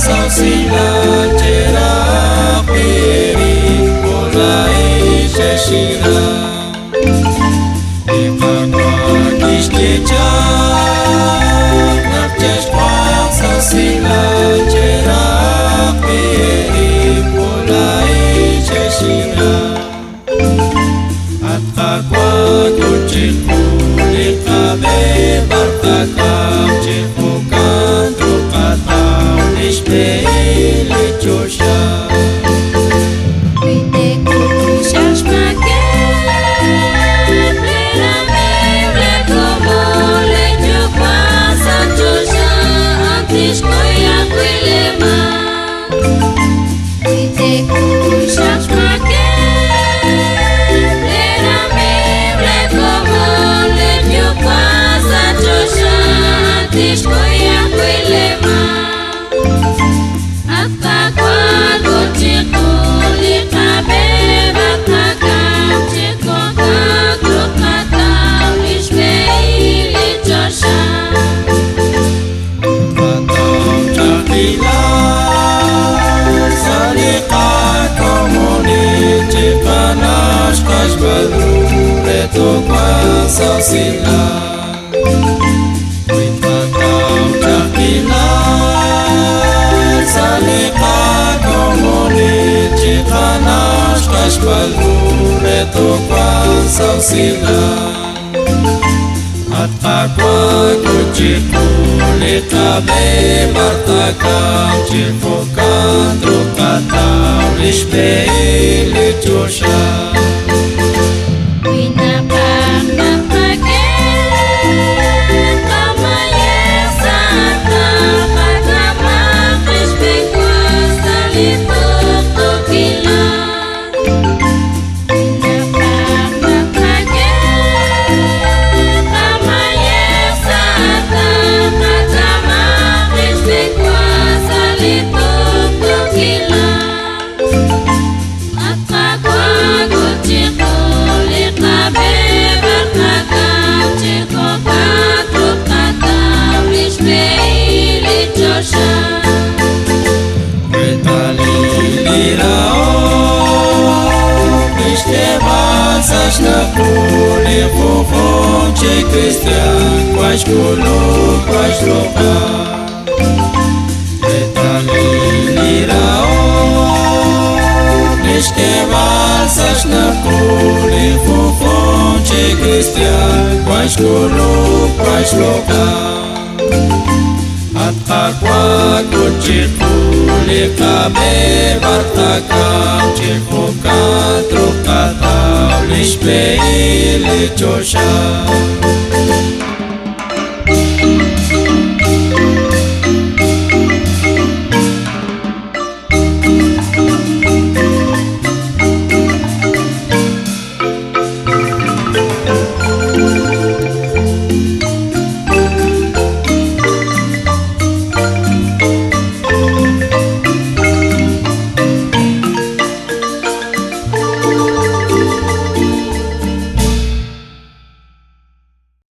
Sau sila cera peri polai shashira Ipakwa kishkecha Napchashkwa sau sila cera peri polai shashira Atkakwa kuchiku likabe bartakam chifukan trukatam Ishpeile Joshua Uite cum și-aș pachet Pleramile comole Giucoasa Joshua Antișcoia cuilema Uite cum și-aș pachet Pleramile comole Giucoasa Joshua Antișcoia cuilema Sau sila Uitatau capilar Salika komoni Chikanash kashbalure Tokwa sau sila Atakwa kuchiku Likabe bartakam Chifokan trukatam Lishpeili Joshua Năpune fofon ce cristian Quași colo, quași loca Retalilira o Neșcheval să-și năpune fofon ce cristian Quași colo, quași loca Atakwa kuchikule kabe bartakam Chifokan trukatam Lishpeili Joshua